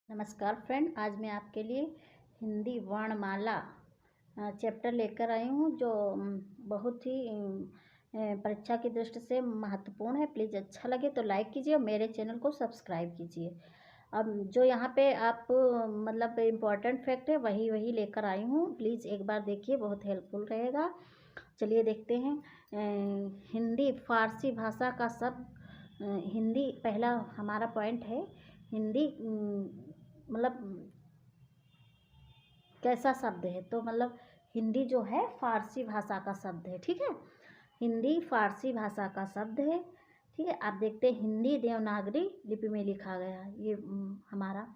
नमस्कार फ्रेंड, आज मैं आपके लिए हिंदी वर्णमाला चैप्टर लेकर आई हूँ जो बहुत ही परीक्षा की दृष्टि से महत्वपूर्ण है। प्लीज़ अच्छा लगे तो लाइक कीजिए और मेरे चैनल को सब्सक्राइब कीजिए। अब जो यहाँ पे आप मतलब इम्पोर्टेंट फैक्ट है वही वही लेकर आई हूँ। प्लीज़ एक बार देखिए, बहुत हेल्पफुल रहेगा। चलिए देखते हैं। हिंदी फारसी भाषा का शब्द हिंदी पहला हमारा पॉइंट है। हिंदी मतलब कैसा शब्द है, तो मतलब हिंदी जो है फारसी भाषा का शब्द है। ठीक है, हिंदी फारसी भाषा का शब्द है। ठीक है, आप देखते हैं हिंदी देवनागरी लिपि में लिखा गया। ये हमारा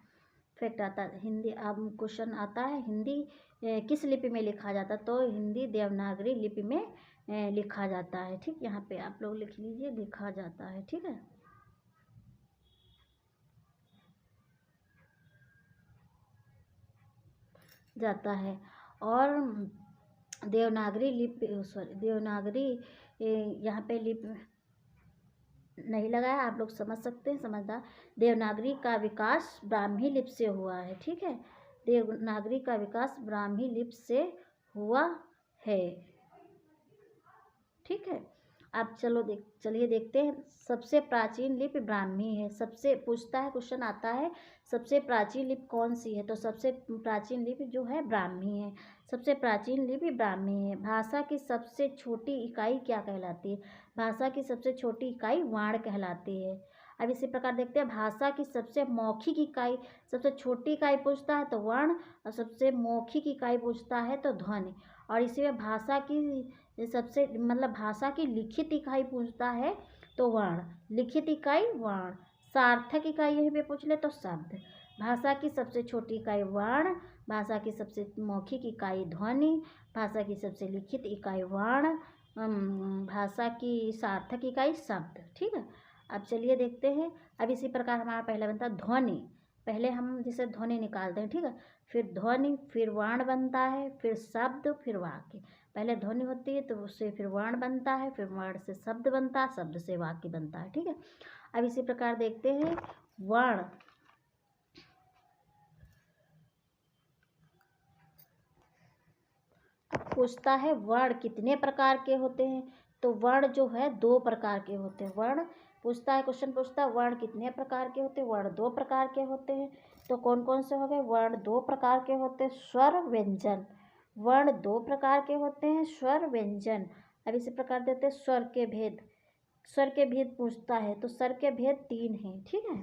फैक्ट आता है। हिंदी अब क्वेश्चन आता है, हिंदी किस लिपि में लिखा जाता है, तो हिंदी देवनागरी लिपि में लिखा जाता है। ठीक, यहाँ पे आप लोग लिख लीजिए, लिखा जाता है। ठीक है, जाता है। और देवनागरी लिपि, सॉरी देवनागरी, यहाँ पे लिपि नहीं लगाया, आप लोग समझ सकते हैं, समझदार। देवनागरी का विकास ब्राह्मी लिपि से हुआ है। ठीक है, देवनागरी का विकास ब्राह्मी लिपि से हुआ है। ठीक है, अब चलिए देखते हैं। सबसे प्राचीन लिपि ब्राह्मी है। सबसे पूछता है, क्वेश्चन आता है सबसे प्राचीन लिपि कौन सी है, तो सबसे प्राचीन लिपि जो है ब्राह्मी है। सबसे प्राचीन लिपि ब्राह्मी है। भाषा की सबसे छोटी इकाई क्या कहलाती है, भाषा की सबसे छोटी इकाई वाण कहलाती है। अब इसी प्रकार देखते हैं, भाषा की सबसे मौखिक इकाई, सबसे छोटी इकाई पूछता है तो वर्ण, और सबसे मौखिक इकाई पूछता है तो ध्वनि। और इसी में भाषा की सबसे मतलब भाषा की लिखित इकाई पूछता है तो वर्ण, लिखित इकाई वर्ण, सार्थक इकाई यहीं पे पूछ ले तो शब्द। भाषा की सबसे छोटी इकाई वर्ण, भाषा की सबसे मौखिक इकाई ध्वनि, भाषा की सबसे लिखित इकाई वर्ण, भाषा की सार्थक इकाई शब्द। ठीक है, अब चलिए देखते हैं। अब इसी प्रकार हमारा पहला बनता है ध्वनि। पहले हम जिसे ध्वनि निकालते हैं। ठीक है, फिर ध्वनि, फिर वर्ण बनता है, फिर शब्द, फिर वाक्य। पहले ध्वनि होती है तो उससे फिर वर्ण बनता है, फिर वर्ण से शब्द बनता है, शब्द से वाक्य बनता है। ठीक है, अब इसी प्रकार देखते हैं। वर्ण, पूछता है वर्ण कितने प्रकार के होते हैं, तो वर्ण जो है 2 प्रकार के होते हैं। वर्ण पूछता है, क्वेश्चन पूछता है वर्ण कितने प्रकार के होते हैं, वर्ण 2 प्रकार के होते हैं। तो कौन कौन से हो गए, वर्ण 2 प्रकार के होते हैं, स्वर व्यंजन। वर्ण 2 प्रकार के होते हैं, स्वर व्यंजन। अब इसी प्रकार देते हैं स्वर के भेद। स्वर के भेद पूछता है तो स्वर के भेद 3 हैं। ठीक है,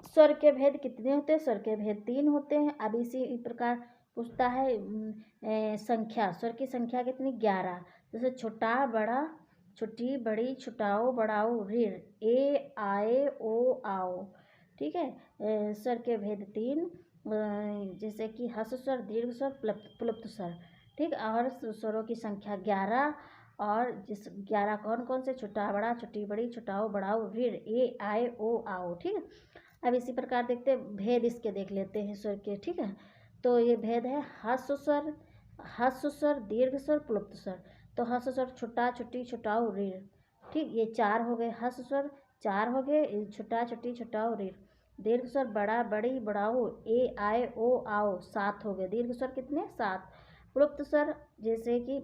स्वर के भेद कितने होते हैं, स्वर के भेद 3 होते हैं। अब इसी प्रकार पूछता है संख्या, स्वर की संख्या कितनी, 11। जैसे छोटा बड़ा, छोटी बड़ी, छुटाओ बढ़ाओ, ऋण, ए आए ओ आओ। ठीक है, स्वर के भेद 3, जैसे कि हस स्वर, दीर्घ स्वर, प्लुप्त स्वर। ठीक, और स्वरों की संख्या 11। और जिस 11 कौन कौन से, छोटा बड़ा, छोटी बड़ी, छुटाओ बढ़ाओ, ऋण, ए आए ओ आओ। ठीक है, अब इसी प्रकार देखते हैं भेद, इसके देख लेते हैं स्वर के। ठीक है, तो ये भेद है हस्व स्वर, हस्व स्वर, दीर्घ स्वर, प्लुप्त स्वर। तो हस्व स्वर छोटा, छुट्टी, छुटाओ, ऋण। ठीक, ये 4 हो गए। हस्व स्वर 4 हो गए, छोटा, छुट्टी, छुटाओ, ऋण। दीर्घ स्वर बड़ा, बड़ी, बढ़ाओ, ए आए ओ आओ, 7 हो गए। दीर्घ स्वर कितने, 7। प्लुप्त स्वर जैसे कि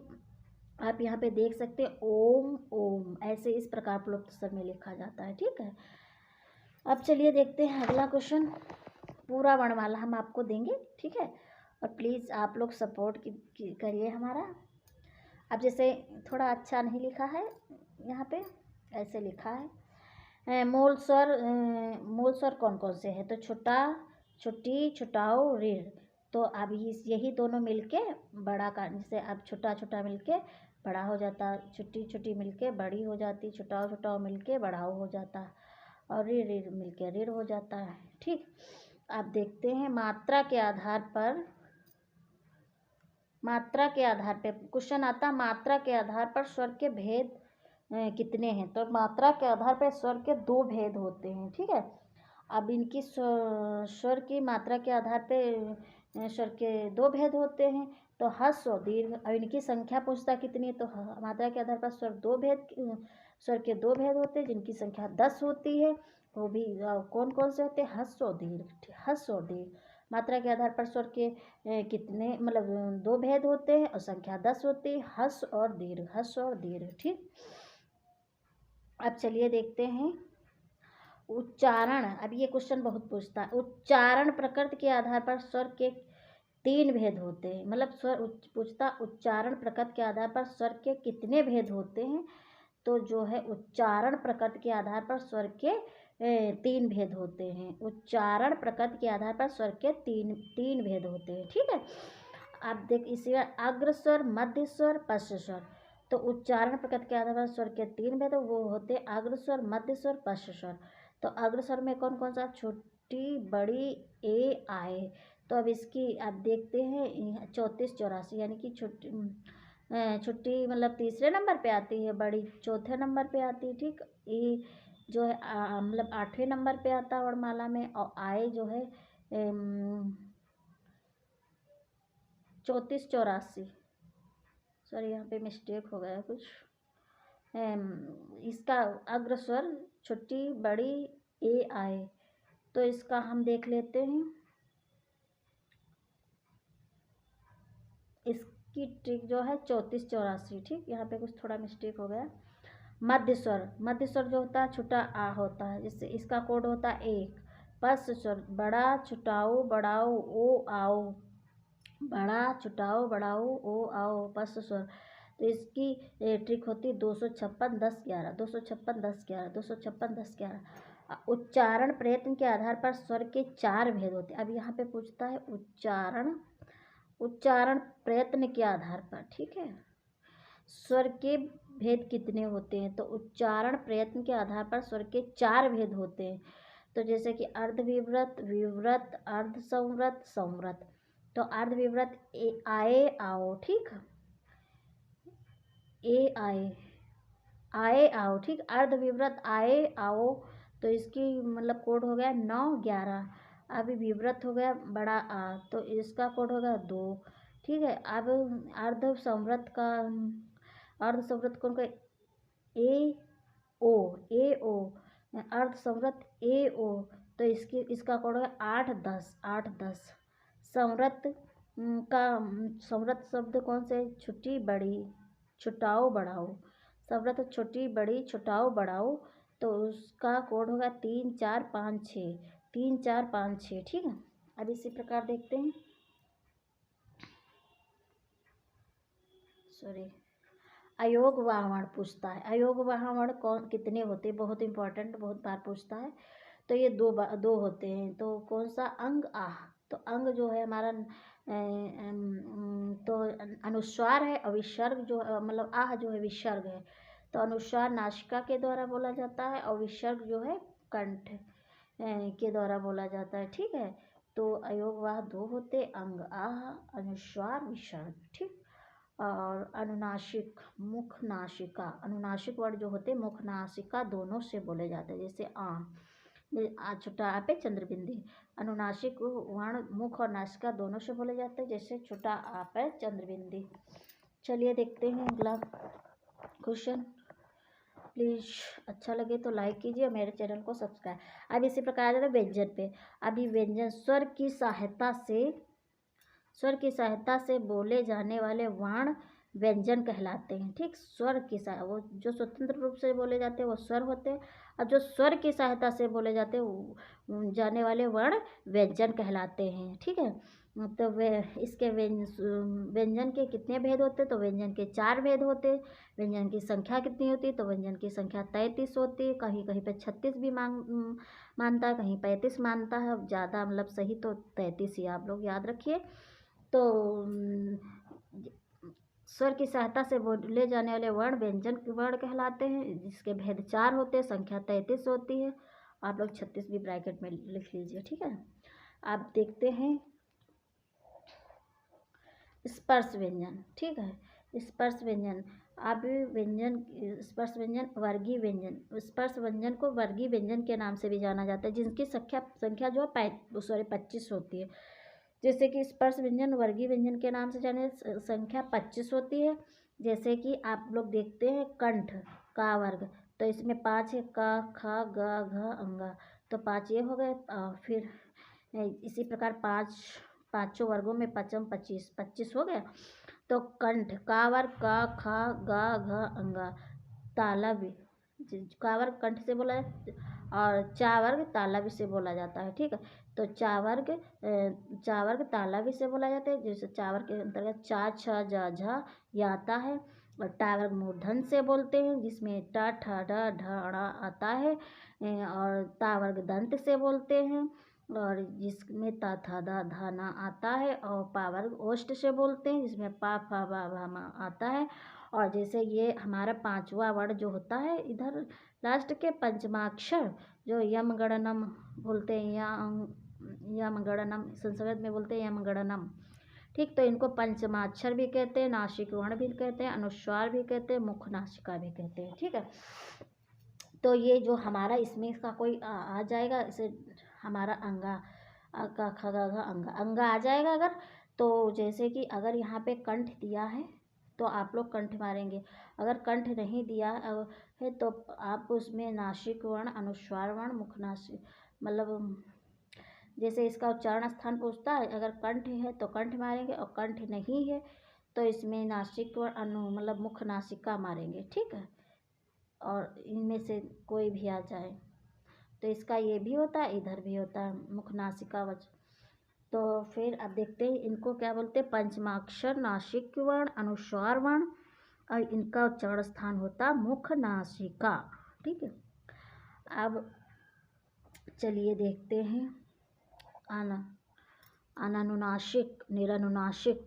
आप यहाँ पे देख सकते हैं ओम ओम, ऐसे इस प्रकार प्लुप्त स्वर में लिखा जाता है। ठीक है, अब चलिए देखते हैं अगला क्वेश्चन। पूरा वर्णमाला हम आपको देंगे। ठीक है, और प्लीज़ आप लोग सपोर्ट करिए हमारा। अब जैसे थोड़ा अच्छा नहीं लिखा है यहाँ पे, ऐसे लिखा है मूल स्वर कौन कौन से हैं, तो छोटा, छुट्टी, छुटाओ, ऋण। तो अब यही दोनों मिलके बड़ा का, जैसे अब छोटा छोटा मिलके बड़ा हो जाता, छुट्टी छुट्टी मिलके बड़ी हो जाती, छुटाओ छुटाओ मिलके बढ़ाओ हो जाता, और ऋण ऋण मिलके ऋण हो जाता है। ठीक, अब देखते हैं मात्रा के आधार पर, मात्रा के आधार पर क्वेश्चन आता है, मात्रा के आधार पर स्वर के भेद कितने हैं, तो मात्रा के आधार पर स्वर के 2 भेद होते हैं। ठीक है, अब इनकी स्वर की मात्रा के आधार पे स्वर के 2 भेद होते हैं, तो ह्रस्व, दीर्घ। अब इनकी संख्या पूछता कितनी है, तो मात्रा के आधार पर स्वर के 2 भेद होते हैं जिनकी संख्या 10 होती है। वो भी कौन कौन से होते हैं? ह्रस्व और दीर्घ। ह्रस्व और दीर्घ मात्रा के आधार पर स्वर के कितने मतलब दो भेद होते हैं और संख्या 10 होती है। ह्रस्व और दीर्घ, ह्रस्व और दीर्घ। ठीक, अब चलिए देखते हैं उच्चारण। अब ये क्वेश्चन बहुत पूछता है। उच्चारण प्रकृति के आधार पर स्वर के 3 भेद होते हैं। मतलब स्वर पूछता उच्चारण प्रकृति के आधार पर स्वर के कितने भेद होते हैं? तो जो है उच्चारण प्रकृति के आधार पर स्वर के 3 भेद होते हैं। उच्चारण प्रकृति के आधार पर स्वर के तीन भेद होते हैं। ठीक है, आप देख इसी अग्र स्वर, मध्य स्वर, पश्च स्वर। तो उच्चारण प्रकृति के आधार पर स्वर के 3 भेद वो होते हैं अग्र स्वर, मध्य स्वर, पश्च स्वर। तो अग्र स्वर में कौन कौन सा? छोटी, बड़ी, ए, आए। तो अब इसकी आप देखते हैं 34 84 यानी कि छुट्टी मतलब तीसरे नंबर पे आती है, बड़ी चौथे नंबर पे आती है। ठीक, ये जो है मतलब 8वें नंबर पे आता है वर्णमाला में। और आए जो है 34 84। सॉरी, यहाँ पे मिस्टेक हो गया कुछ। इसका अग्र स्वर छोटी, बड़ी, ए, आए। तो इसका हम देख लेते हैं। इसकी ट्रिक जो है 34 84। ठीक, यहाँ पे कुछ थोड़ा मिस्टेक हो गया। मध्य स्वर, मध्य स्वर जो होता है छोटा आ होता है, जिससे इसका कोड होता है 1। पश्च स्वर बड़ा, छुटाओ, बढ़ाओ, ओ, आओ। बड़ा, छुटाओ, बढ़ाओ, ओ, आओ, पश्च स्वर। तो इसकी ट्रिक होती है 256 10 11, 256 10 11, 256 10 11। उच्चारण प्रयत्न के आधार पर स्वर के 4 भेद होते हैं। अब यहाँ पे पूछता है उच्चारण प्रयत्न के आधार पर। ठीक है, स्वर के भेद कितने होते हैं? तो उच्चारण प्रयत्न के आधार पर स्वर के 4 भेद होते हैं। तो जैसे कि अर्धविव्रत, विव्रत, अर्धसंवृत, संवृत। तो अर्धविव्रत आए, आओ। ठीक, ए, आए, आए, आओ। ठीक, अर्धविव्रत आए, आओ। तो इसकी मतलब कोड हो गया 9 11। अभी विव्रत हो गया बड़ा आ, तो इसका कोड हो गया 2। ठीक है, अब अर्धसंवृत का अर्धसंवृत कौन का? ए, ओ, ए, ओ। अर्धसंवृत ए, ओ। तो इसका कोड है 8 10, 8 10। संवृत का संवृत शब्द कौन से? छोटी, बड़ी, छुटाओ, बढ़ाओ। संवृत छोटी, बड़ी, छुटाओ, बढ़ाओ। तो उसका कोड होगा 3 4 5 6, 3 4 5 6। ठीक है, अब इसी प्रकार देखते हैं। सॉरी, अयोग वाहवर्ण पूछता है। अयोग वाहवर्ण कौन कितने होते हैं? बहुत इंपॉर्टेंट, बहुत बार पूछता है। तो ये दो होते हैं। तो कौन सा? अंग, आह। तो अंग जो है हमारा तो अनुस्वार है और विसर्ग जो मतलब आह जो है विसर्ग है। तो अनुस्वार नासिका के द्वारा बोला जाता है और विसर्ग जो है कंठ के द्वारा बोला जाता है। ठीक है, तो अयोगवाह 2 होते, अंग, आह, अनुस्वार, विसर्ग। ठीक, और अनुनासिक, मुख, नासिका। अनुनासिक वर्ड जो होते हैं मुख, नासिका दोनों से बोले जाते हैं। जैसे छोटा आ पे चंद्रबिंदी। अनुनासिक वर्ण मुख और नासिका दोनों से बोले जाते हैं। जैसे छोटा आ पे चंद्रबिंदी। चलिए देखते हैं अगला क्वेश्चन। प्लीज़ अच्छा लगे तो लाइक कीजिए और मेरे चैनल को सब्सक्राइब। अब इसी प्रकार आ जाता है व्यंजन पे। अभी व्यंजन स्वर की सहायता से बोले जाने वाले वर्ण व्यंजन कहलाते हैं। ठीक, स्वर की वो जो स्वतंत्र रूप से बोले जाते हैं वो स्वर होते हैं, और जो स्वर की सहायता से बोले जाते हैं जाने वाले वर्ण व्यंजन कहलाते हैं। ठीक है, तो वे इसके व्यंजन के कितने भेद होते हैं? तो व्यंजन के 4 भेद होते हैं। व्यंजन की संख्या कितनी होती है? तो व्यंजन की संख्या 33 होती है। कहीं कहीं पे 36 भी मानता है, कहीं 35 मानता है। ज़्यादा मतलब सही तो 33 ही आप लोग याद रखिए। तो स्वर की सहायता से बोले जाने वाले वर्ण व्यंजन वर्ण कहलाते हैं, जिसके भेद 4 होते हैं, संख्या 33 होती है। आप लोग 36 भी ब्रैकेट में लिख लीजिए। ठीक है, आप देखते हैं स्पर्श व्यंजन। ठीक है, स्पर्श व्यंजन। अब स्पर्श व्यंजन, वर्गीय व्यंजन। स्पर्श व्यंजन को वर्गीय व्यंजन के नाम से भी जाना जाता है, जिनकी संख्या जो है 25 होती है। जैसे कि स्पर्श व्यंजन वर्गीय व्यंजन के नाम से जाने संख्या 25 होती है। जैसे कि आप लोग देखते हैं कंठ का वर्ग, तो तो इसमें 5 है, का, खा, गा, घ, अंगा। तो 5 ये हो गए। फिर इसी प्रकार 5 पाँचों वर्गों में 5 25 25 हो गया। तो कंठ, का वर्ग का, खा, गा, घ, अंगा। तालव्य, का वर्ग कंठ से बोला जाता है और चा वर्ग तालव्य से बोला जाता है। ठीक है, तो चा वर्ग तालव्य से बोला जाता है। जैसे चा वर्ग के अंतर्गत चा, छ, जा, झा ये आता है। और टा वर्ग मूर्धन से बोलते हैं, जिसमें टा, ठा, डा, ढ, ड़ा आता है। और ता वर्ग दंत से बोलते हैं, और जिसमें ता, था, दा, धा, ना आता है। और पा वर्ग ओष्ठ से बोलते हैं, जिसमें पा, फा, बा, भा, मा आता है। और जैसे ये हमारा 5वां वर्ण जो होता है, इधर लास्ट के पंचमाक्षर जो यम गणनम बोलते हैं, या यम गणनम संस्कृत में बोलते हैं, यम गणनम। ठीक, तो इनको पंचमाक्षर भी कहते हैं, नासिक वर्ण भी कहते हैं, अनुस्वार भी कहते हैं, मुख नासिका भी कहते हैं। ठीक है, तो ये जो हमारा इसमें इसका कोई आ जाएगा, इसे हमारा अंगा, का, ख, गा, घ, अंगा आ जाएगा अगर। तो जैसे कि अगर यहाँ पे कंठ दिया है तो आप लोग कंठ मारेंगे, अगर कंठ नहीं दिया है तो आप उसमें नासिक वर्ण, अनुस्वार वर्ण, मुख नासिक, मतलब जैसे इसका उच्चारण स्थान पूछता है, अगर कंठ है तो कंठ मारेंगे, और कंठ नहीं है तो इसमें नासिक वर्ण मतलब मुख नासिका मारेंगे। ठीक है, और इनमें से कोई भी आ जाए तो इसका ये भी होता है, इधर भी होता है, मुख नासिका वच। तो फिर अब देखते हैं इनको क्या बोलते हैं। पंचमाक्षर, नासिक वर्ण, अनुस्वार वर्ण, और इनका उच्चारण स्थान होता मुख नासिका। ठीक है, अब चलिए देखते हैं अनानुनासिक, निरानुनासिक।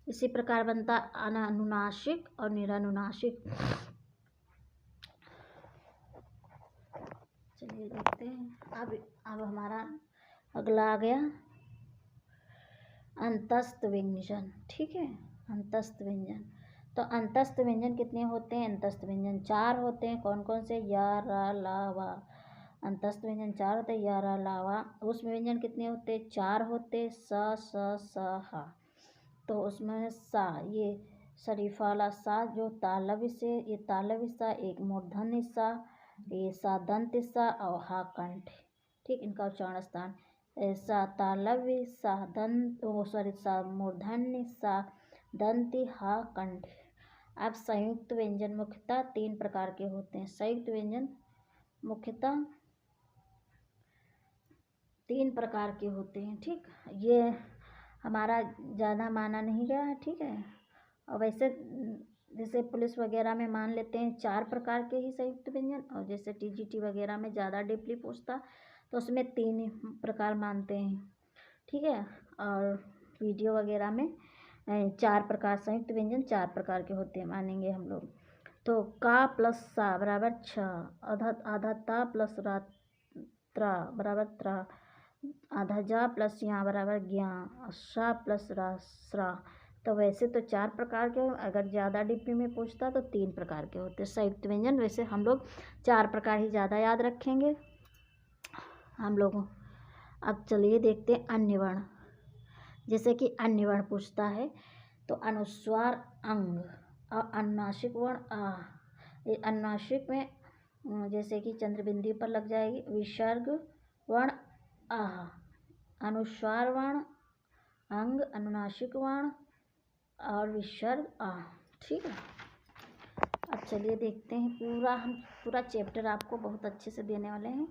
इसी प्रकार बनता अनानुनासिक और निरानुनासिक। चलिए देखते हैं। अब हमारा अगला आ गया अंतस्थ व्यंजन। ठीक है, अंतस्थ व्यंजन। तो अंतस्थ व्यंजन कितने होते हैं? अंतस्थ व्यंजन 4 होते हैं। कौन कौन से? या, रा, ला, वा। अंतस्थ व्यंजन 4 होते हैं, या, रा, ला, वा। उसमें व्यंजन कितने होते हैं? 4 होते। स, स, हा। तो उसमें सा, ये शरीफा वाला सा जो तालव्य से, ये तालव्य सा, एक मूर्धन्य सा, ये सा दंत सा, और हा कंठ। ठीक, इनका उच्चारण स्थान सा तालव्य, सा दंत, सा मूर्धन्य, सा दंती, हा कंठ। अब संयुक्त व्यंजन मुख्यतः 3 प्रकार के होते हैं। संयुक्त व्यंजन मुख्यतः 3 प्रकार के होते हैं। ठीक, ये हमारा ज़्यादा माना नहीं गया है। ठीक है, और वैसे जैसे पुलिस वगैरह में मान लेते हैं 4 प्रकार के ही संयुक्त व्यंजन, और जैसे टीजीटी वगैरह में ज़्यादा डीपली पूछता तो उसमें 3 प्रकार मानते हैं। ठीक है, और वीडियो वगैरह में 4 प्रकार संयुक्त व्यंजन 4 प्रकार के होते हैं मानेंगे हम लोग। तो का प्लस सा बराबर 6, आधा ता प्लस रा त्रा बराबर त्रा, आधा जा प्लस यहाँ बराबर ज्ञा, शा प्लस रा स्रा। तो वैसे तो 4 प्रकार के, अगर ज़्यादा डिप्टी में पूछता तो 3 प्रकार के होते हैं संयुक्त व्यंजन। वैसे हम लोग 4 प्रकार ही ज़्यादा याद रखेंगे हम लोगों। अब चलिए देखते हैं अन्य वर्ण। जैसे कि अन्य वर्ण पूछता है तो अनुस्वार अंग और अनुनासिक वर्ण आ। अनुनासिक में जैसे कि चंद्रबिंदी पर लग जाएगी विसर्ग वर्ण आह, अनुस्वार वर्ण अंग, अनुनासिक वर्ण और विसर्ग आह। ठीक है, अब चलिए देखते हैं हम पूरा चैप्टर आपको बहुत अच्छे से देने वाले हैं,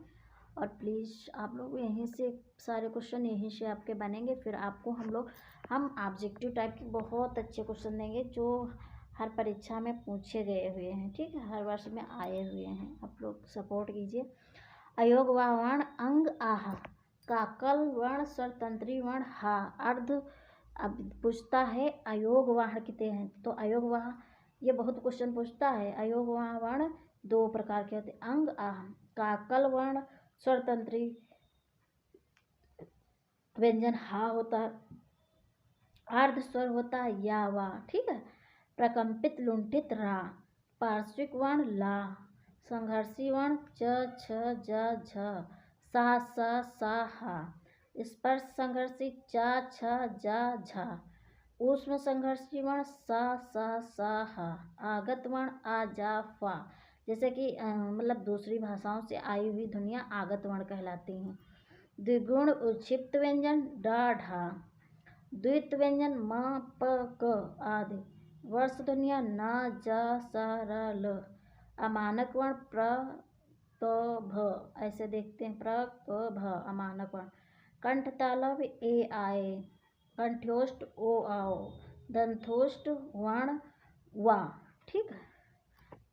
और प्लीज़ आप लोग यहीं से सारे क्वेश्चन यहीं से आपके बनेंगे। फिर आपको हम ऑब्जेक्टिव टाइप के बहुत अच्छे क्वेश्चन देंगे जो हर परीक्षा में पूछे गए हुए हैं। ठीक है, हर वर्ष में आए हुए हैं, आप लोग सपोर्ट कीजिए। अयोग वर्ण अंग आह, काकल वर्ण स्वरतंत्री वर्ण हा, अर्ध। अब पूछता है अयोग वर्ण कितने हैं, तो अयोग वर्ण ये बहुत क्वेश्चन पूछता है। अयोग वर्ण 2 प्रकार के होते हैं, अंग आह। काकल वर्ण स्वरतंत्री व्यंजन हा होता है, अर्ध स्वर होता है या वा। ठीक है, प्रकंपित लुंठित रा, पार्श्विक वर्ण ला, संघर्षी वर्ण च, छ, ज, झ, सा, सा, हा, स्पर्श संघर्षी चा, छ, जा, झा, ऊष्म संघर्षी वर्ण सा, हा, आगत वर्ण आ, जा, फा, जैसे कि मतलब दूसरी भाषाओं से आई हुई ध्वनियाँ आगत वर्ण कहलाती हैं। द्विगुण उच्छिप्त व्यंजन ड ढ, द्वित व्यंजन म प क आदि, वर्ष ध्वनियाँ न ज स र ल, अमानक वर्ण प्र प भ, ऐसे देखते हैं प्र प भ अमानक वर्ण, कंठ तालव ए आए, कंठ्योष्ट ओ आओ, दंतोष्ट वर्ण वा। ठीक है,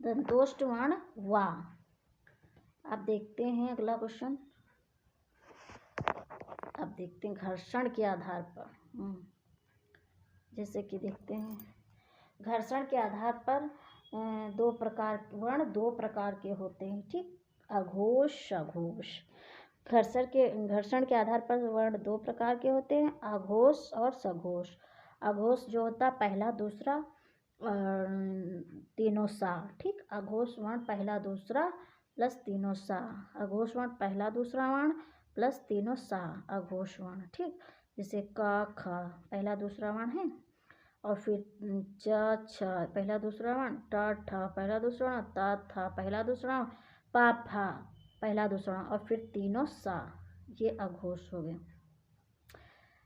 दंतोष्ट वर्ण वा। अब देखते हैं अगला क्वेश्चन। अब देखते हैं घर्षण के आधार पर। जैसे कि देखते हैं घर्षण के आधार पर दो प्रकार के होते हैं। ठीक, अघोष सघोष। घर्षण के आधार पर वर्ण दो प्रकार के होते हैं, अघोष और सघोष। अघोष जो होता है पहला दूसरा तीनों सा। ठीक, अघोष वर्ण पहला दूसरा प्लस तीनों सा, अघोष वर्ण पहला दूसरा वर्ण प्लस तीनों सा, अघोष वर्ण। ठीक, जैसे क ख पहला दूसरा वर्ण है, और फिर च छ पहला दूसरा वर्ण, ट ठ पहला दूसरा वर्ण, त थ पहला दूसरा वर्ण, प फ पहला दूसरा वर्ण, और फिर तीनों सा, ये अघोष हो गए।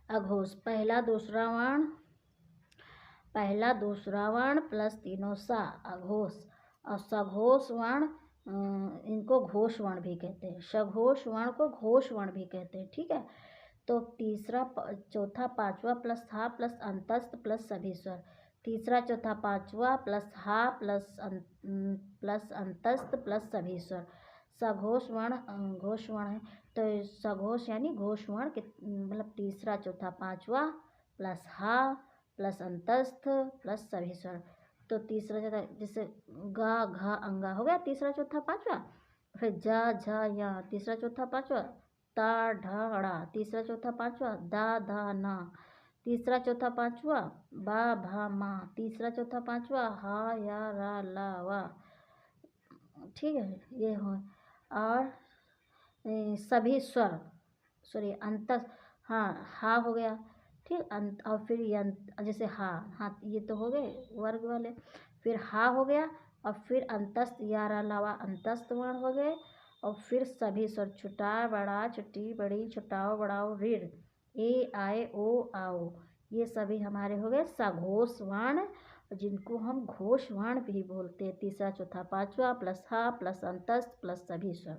अघोष पहला दूसरा वर्ण प्लस तीनों सा, अघोष। और सघोष वर्ण इनको घोष वर्ण भी कहते हैं, सघोष वर्ण को घोष वर्ण भी कहते हैं। ठीक है, तो तीसरा चौथा पांचवा प्लस हा प्लस अंतस्थ प्लस सभी स्वर, तीसरा चौथा पांचवा प्लस हा प्लस अंतस्थ प्लस सभी स्वर। सघोष वर्ण घोष वर्ण है, तो सघोष यानी घोष वर्ण मतलब तीसरा चौथा पांचवा प्लस हा प्लस अंतस्थ प्लस सभी स्वर। तो तीसरा चौथा जैसे गा घा अंगा हो गया तीसरा चौथा पांचवा, फिर जा झा या तीसरा चौथा पांचवा, ता ढ ड़ा तीसरा चौथा पांचवा, दा धा ना तीसरा चौथा पांचवा, बा भा मा तीसरा चौथा पांचवा, हा या रा ला वा। ठीक है, ये हो। और सभी स्वर सॉरी अंत, हाँ हा हो गया। ठीक, अंत और फिर जैसे हाँ ये तो हो गए वर्ग वाले, फिर हा हो गया और फिर अंतस्थ या रा लावा अंतस्थ वर्ण हो गए, और फिर सभी स्वर छुटा बड़ा छुट्टी बड़ी छुटाओ बड़ाओ ऋण ए आए ओ आओ, ये सभी हमारे हो गए सघोष वर्ण, जिनको हम घोष वर्ण भी बोलते हैं। तीसरा चौथा पांचवा प्लस हा प्लस अंतस्थ प्लस सभी स्वर।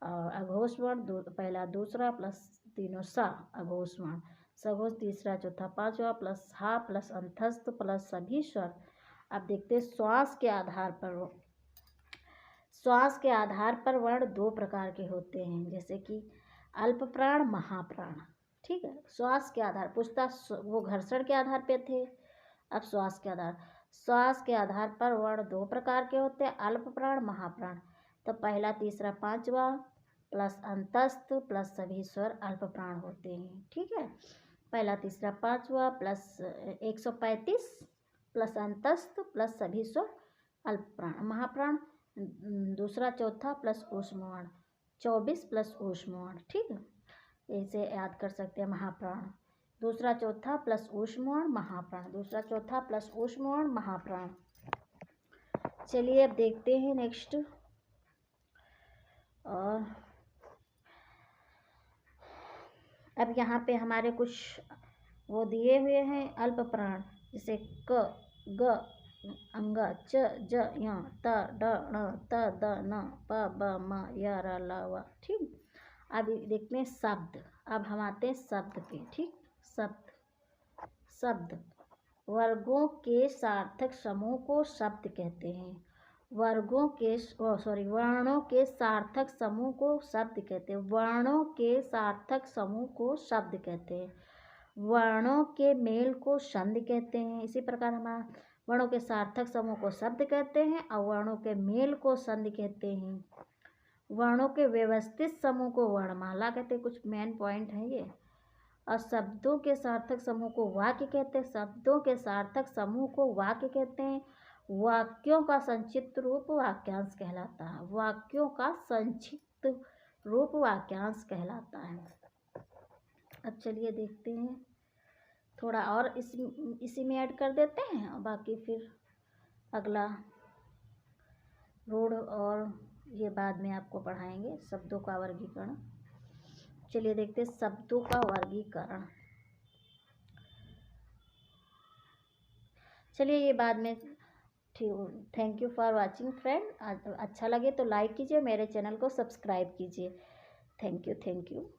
और अघोष वर्ण पहला दूसरा प्लस तीनों सा, अघोष वर्ण। सघोष तीसरा चौथा पांचवा प्लस हा प्लस अंतस्थ प्लस सभी स्वर। अब देखते हैं श्वास के आधार पर वर्ण दो प्रकार के होते हैं, जैसे कि अल्प प्राण महाप्राण। ठीक है, श्वास के आधार पूछता, वो घर्षण के आधार पे थे, अब श्वास के आधार पर वर्ण दो प्रकार के होते हैं, अल्प प्राण महाप्राण। तो पहला तीसरा पांचवा प्लस अंतस्थ प्लस सभी स्वर अल्प प्राण होते हैं। ठीक है, पहला तीसरा पांचवा प्लस 135 प्लस अंतस्थ प्लस सभी स्वर अल्प प्राण। महाप्राण दूसरा चौथा प्लस ऊष्म वर्ण 24 प्लस ऊष्म वर्ण। ठीक है, इसे याद कर सकते हैं। महाप्राण दूसरा चौथा प्लस ऊष्म वर्ण महाप्राण, दूसरा चौथा प्लस ऊष्म वर्ण महाप्राण। चलिए अब देखते हैं नेक्स्ट। और अब यहाँ पे हमारे कुछ वो दिए हुए हैं अल्प प्राण, जैसे क ग अंगा च ज य त ड ण त द न प ब म य र ल व। ठीक, अब देखते हैं शब्द। अब हम आते हैं शब्द पे। ठीक, शब्द वर्गों के सार्थक समूह को शब्द कहते हैं। वर्णों के सार्थक समूह को शब्द कहते हैं। वर्णों के सार्थक समूह को शब्द कहते हैं। वर्णों के मेल को संध कहते हैं। इसी प्रकार हमारा वर्णों के सार्थक समूह को शब्द कहते हैं और वर्णों के मेल को संध कहते हैं। वर्णों के व्यवस्थित समूह को वर्णमाला कहते हैं। कुछ मेन पॉइंट हैं ये। और शब्दों के सार्थक समूह को वाक्य कहते हैं। शब्दों के सार्थक समूह को वाक्य कहते हैं। वाक्यों का संक्षिप्त रूप वाक्यांश कहलाता है। वाक्यों का संक्षिप्त रूप वाक्यांश कहलाता है। अब चलिए देखते हैं थोड़ा और इसी में ऐड कर देते हैं और बाकी फिर अगला रूढ़ और ये बाद में आपको पढ़ाएंगे शब्दों का वर्गीकरण। चलिए देखते हैं शब्दों का वर्गीकरण। चलिए ये बाद में। ठीक, thank you for watching friend. अच्छा लगे तो लाइक कीजिए, मेरे चैनल को सब्सक्राइब कीजिए। Thank you.